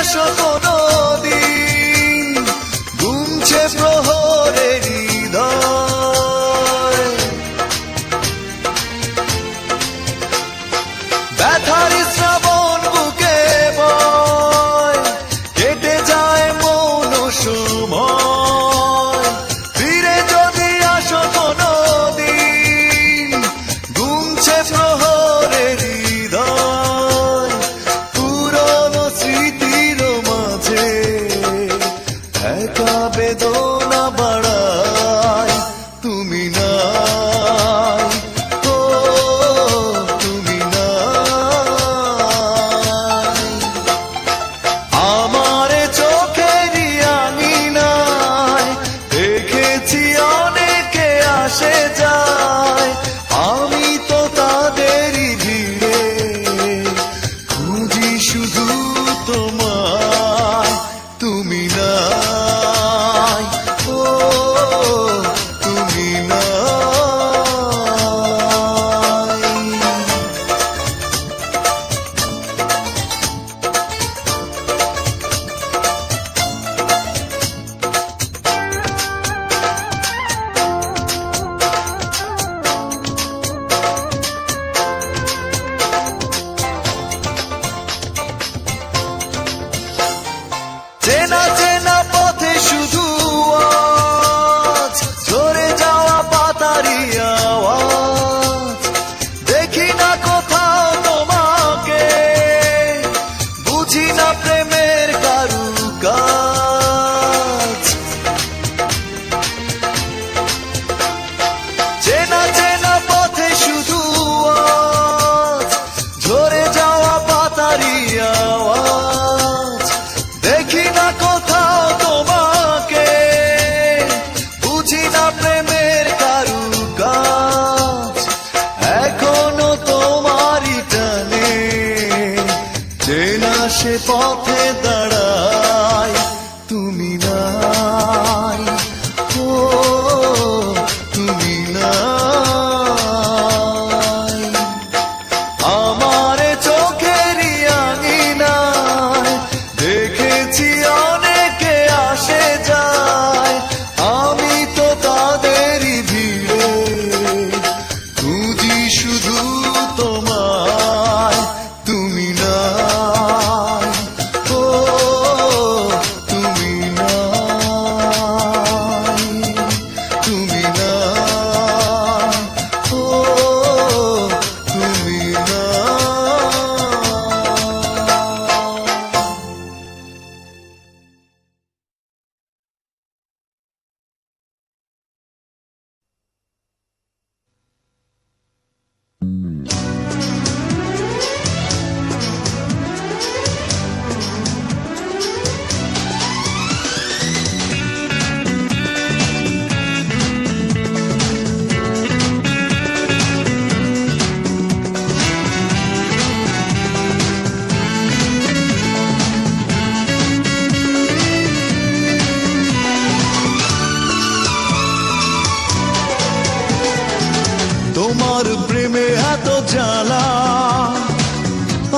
আসো কোনদিন গুনছে প্রহরের হৃদয়, ব্যথার শ্রাবণ বুকে বয়, কেটে যায় মৌন সময়। ফিরে যদি আসো কোনদিন গুনছে প্রহরের হৃদয়, পুরনো স্মৃতির মাঝে একা বেদনা বাড়ায়। তুমি নাই, ও তুমি নাই, আমার চোখেরই আঙিনায় দেখেছি অনেকে আসে যায়, আমি তো তাদেরই ভিড়ে খুঁজি শুধু তোমায়। তুমি নাই, ও তুমি নাই। চেনা চেনা পথে শুধু আজ ঝরে যাওয়া পাতারি আওয়াজ, দেখি না কোথাও তোমাকে, বুঝি না প্রেমের কারুকাজ। চেনা চেনা পথে শুধু আজ ঝরে যাওয়া পাতারি আওয়াজ, দেখি না কোথাও তোমাকে, বুঝি না প্রেমের কারুকাজ। এখনো তোমারই টানে চেনা সে পথে দাঁড়ায়। তুমি নাই, ও তুমি নাই, আমার চোখেরই আঙিনায় দেখেছি অনেকে আসে যায়, আমি তো তাদেরই ভিড়ে খুঁজি শুধু তোমায়। তুমি নাই, ও তুমি নাই, তুমি নাই, ও তুমি নাই। তোমার প্রেমে এত জ্বালা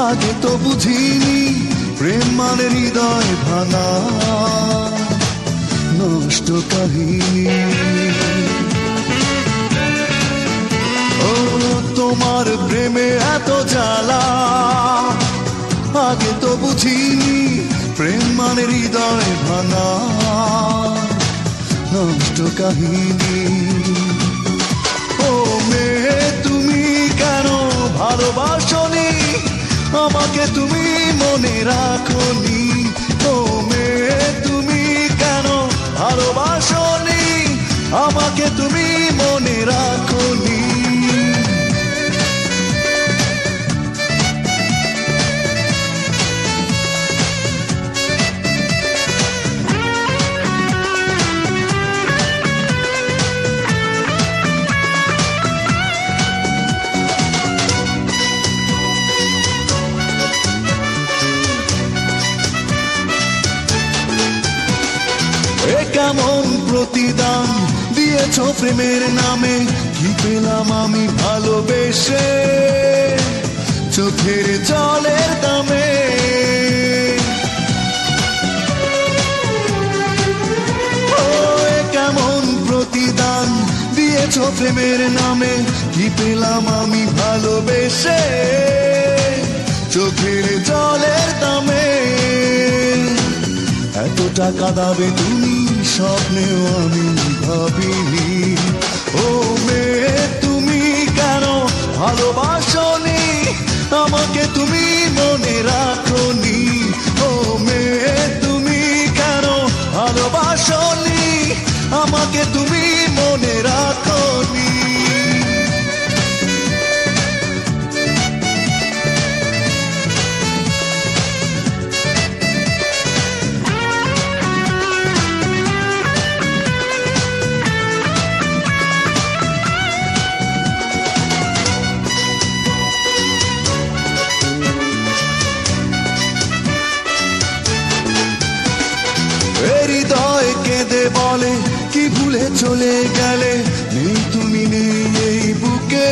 আগে তো বুঝিনি, প্রেম মানে হৃদয় ভাঙা নষ্ট কাহিনী। ও তোমার প্রেমে এত জ্বালা আগে তো বুঝিনি, প্রেম মানে হৃদয় ভাঙা নষ্ট কাহিনী। ও মেয়ে তুমি কেন ভালোবাসনি আমাকে, তুমি মনে রাখনি। ও মেয়ে তুমি কেন ভালোবাসনি আমাকে, তুমি মনে রাখনি। কেমন প্রতিদান দিয়েছো প্রেমের নামে, কি পেলাম আমি ভালোবেসে চোখের জলের দামে। প্রেমের নামে কি পেলাম আমি ভালোবেসে, চোখের জলের দামে এত টাকা দাবে তুমি স্বপ্নেও আমি ভাবিনি। ও মেয়ে তুমি কেন ভালোবাসনি আমাকে, তুমি মনে রাখনি। ও মেয়ে তুমি কেন ভালোবাসনি আমাকে, তুমি মনে রাখনি। হৃদয় কেঁদে বলে কি ভুলে চলে গেলে, নেই তুমি নেই এই বুকে,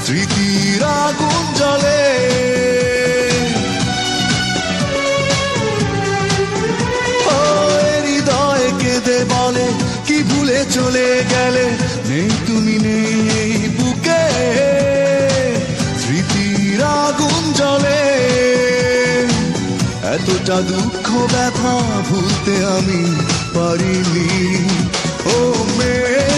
স্মৃতির আগুন জ্বলে। ও হৃদয় কেঁদে বলে কি ভুলে চলে গেলে, নেই তুমি নেই এই বুকে, স্মৃতির আগুন জ্বলে। এতটা দুঃখ ব্যথা ভুলতে আমি পারিনি। ও মেয়ে